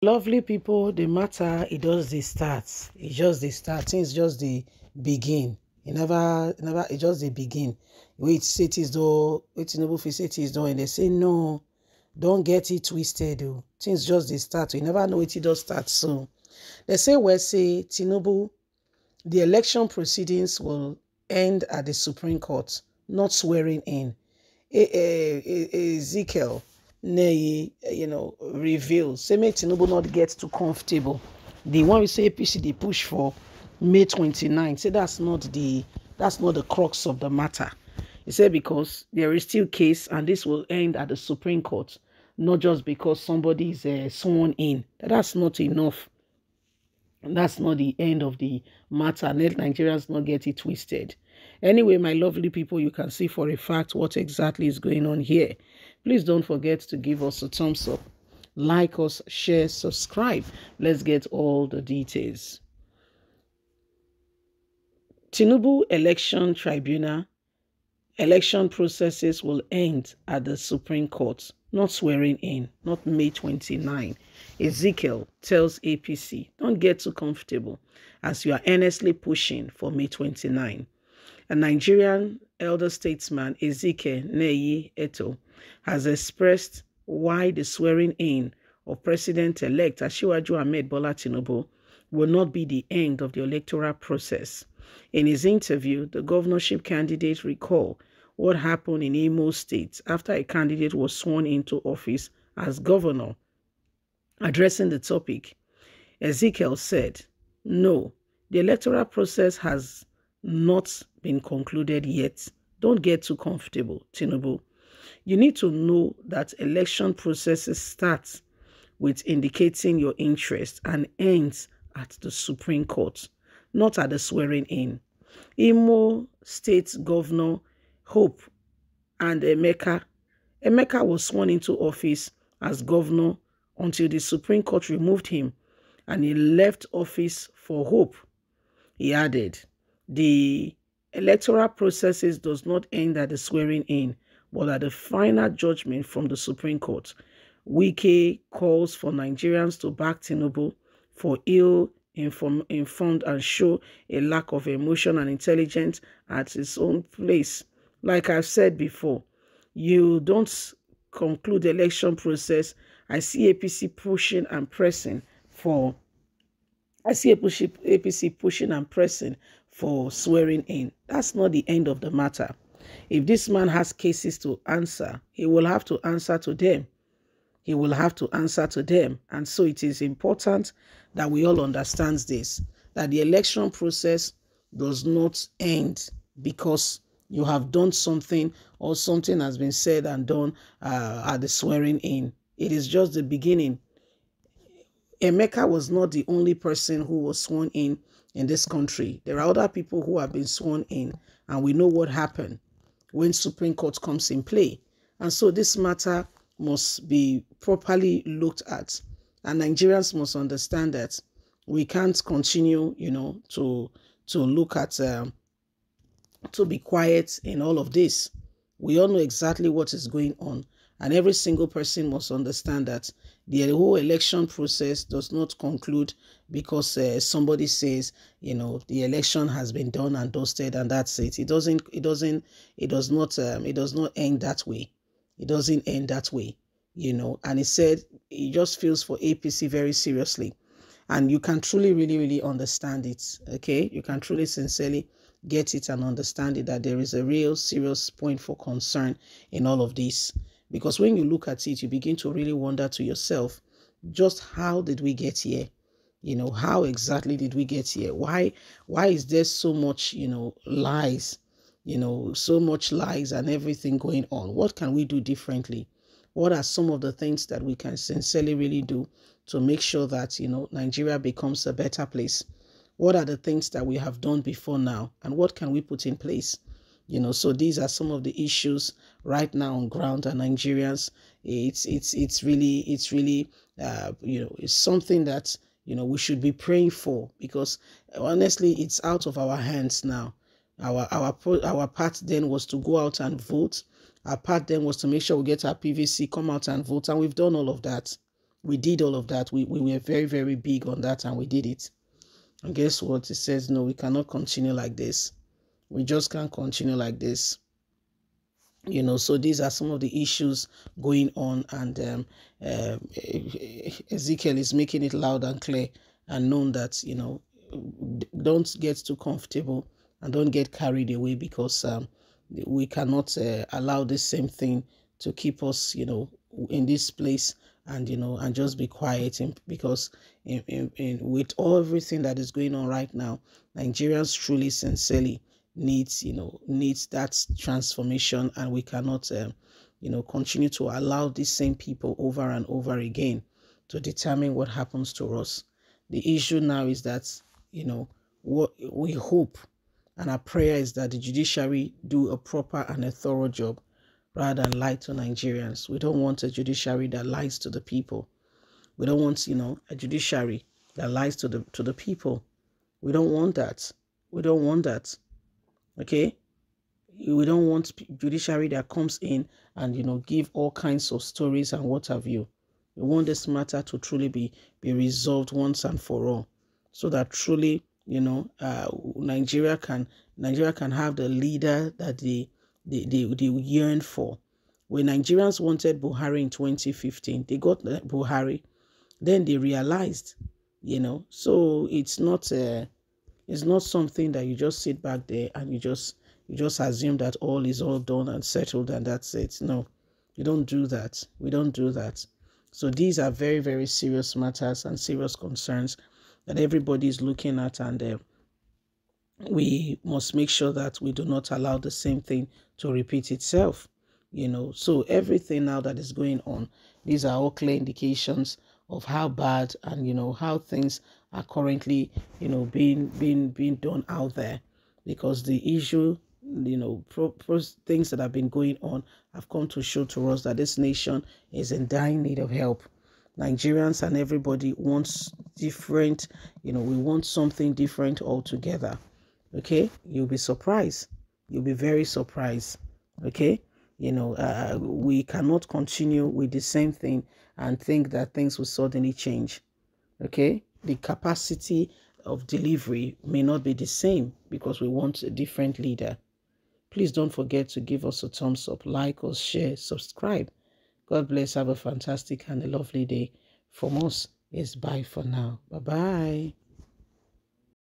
Lovely people, the matter it does the start. It just the start. Things just the begin. It just the begin. Wait, say it is though. Wait, Tinubu fi say it is though, and they say no. Don't get it twisted. Though. Things just the start. You never know it does start soon. They say say Tinubu, the election proceedings will end at the Supreme Court, not swearing in. Ezekiel Neye, reveal. Say make Tinubu not get too comfortable. The one we say APC they push for May 29. Say that's not the crux of the matter. He said because there is still case and this will end at the Supreme Court, not just because somebody is sworn in. That's not enough. That's not the end of the matter. Let Nigerians not get it twisted. Anyway, my lovely people, you can see for a fact what exactly is going on here. Please don't forget to give us a thumbs up. Like us, share, subscribe. Let's get all the details. Tinubu Election Tribunal. Election processes will end at the Supreme Court, not swearing in, not May 29. Ezekiel tells APC, don't get too comfortable as you are earnestly pushing for May 29. A Nigerian elder statesman, Ezekiel Neye Eto, has expressed why the swearing in of President-elect Asiwaju Ahmed Bola Tinubu will not be the end of the electoral process. In his interview, the governorship candidate recalled what happened in Imo State after a candidate was sworn into office as governor. Addressing the topic, Ezekiel said, no, the electoral process has not been concluded yet. Don't get too comfortable, Tinubu. You need to know that election processes start with indicating your interest and ends at the Supreme Court, not at the swearing in. Imo State Governor Hope and Emeka was sworn into office as governor until the Supreme Court removed him and he left office for Hope. He added, the electoral processes does not end at the swearing in, but at the final judgment from the Supreme Court. Wike calls for Nigerians to back Tinubu for ill-informed and show a lack of emotion and intelligence at his own place. Like I've said before, you don't conclude the election process. I see APC pushing and pressing for swearing in. That's not the end of the matter. If this man has cases to answer, he will have to answer to them. And so it is important that we all understand this, that the election process does not end because you have done something or something has been said and done at the swearing in. It is just the beginning. Emeka was not the only person who was sworn in this country. There are other people who have been sworn in, and we know what happened when Supreme Court comes in play. And so this matter must be properly looked at, and Nigerians must understand that we can't continue, to look at, to be quiet in all of this. We all know exactly what is going on, and every single person must understand that the whole election process does not conclude because somebody says, the election has been done and dusted and that's it. It does not end that way. It doesn't end that way, and he said he just feels for APC very seriously. And you can truly, really, really understand it, okay? You can truly, sincerely get it and understand it, that there is a real serious point for concern in all of this. Because when you look at it, you begin to really wonder to yourself, just how did we get here? How exactly did we get here? Why is there so much, lies, so much lies and everything going on? What can we do differently? What are some of the things that we can sincerely really do to make sure that, Nigeria becomes a better place? What are the things that we have done before now? And what can we put in place? So these are some of the issues right now on ground, and Nigerians, it's really, it's something that, we should be praying for, because honestly, it's out of our hands now. Our part then was to go out and vote. Our part then was to make sure we get our PVC, come out and vote, and we've done all of that. We did all of that. We were very, very big on that, and we did it. And guess what? It says, no, we cannot continue like this. We just can't continue like this. So these are some of the issues going on, and Ezekiel is making it loud and clear and known that, don't get too comfortable and don't get carried away, because we cannot allow this same thing to keep us, in this place, and, and just be quiet, because with everything that is going on right now, Nigerians truly, sincerely needs that transformation, and we cannot continue to allow these same people over and over again to determine what happens to us. The issue now is that what we hope, and our prayer is that the judiciary do a proper and a thorough job rather than lie to Nigerians. We don't want a judiciary that lies to the people. We don't want a judiciary that lies to the people. We don't want that. We don't want that. Okay, we don't want judiciary that comes in and give all kinds of stories and what have you. We want this matter to truly be resolved once and for all, so that truly Nigeria can have the leader that they yearn for. When Nigerians wanted Buhari in 2015, they got Buhari. Then they realized, so it's not something that you just sit back there and you just assume that all is all done and settled and that's it. No, you don't do that. We don't do that. So these are very, very serious matters and serious concerns that everybody is looking at, and we must make sure that we do not allow the same thing to repeat itself. So everything now that is going on, these are all clear indications of how bad and how things are currently being done out there, because the issue, things that have been going on have come to show to us that this nation is in dire need of help. Nigerians and everybody wants different, we want something different altogether. Okay, you'll be surprised. You'll be very surprised. Okay, we cannot continue with the same thing and think that things will suddenly change. Okay, the capacity of delivery may not be the same because we want a different leader. Please don't forget to give us a thumbs up, like us, share, subscribe. God bless. Have a fantastic and a lovely day. From us, is bye for now. Bye-bye.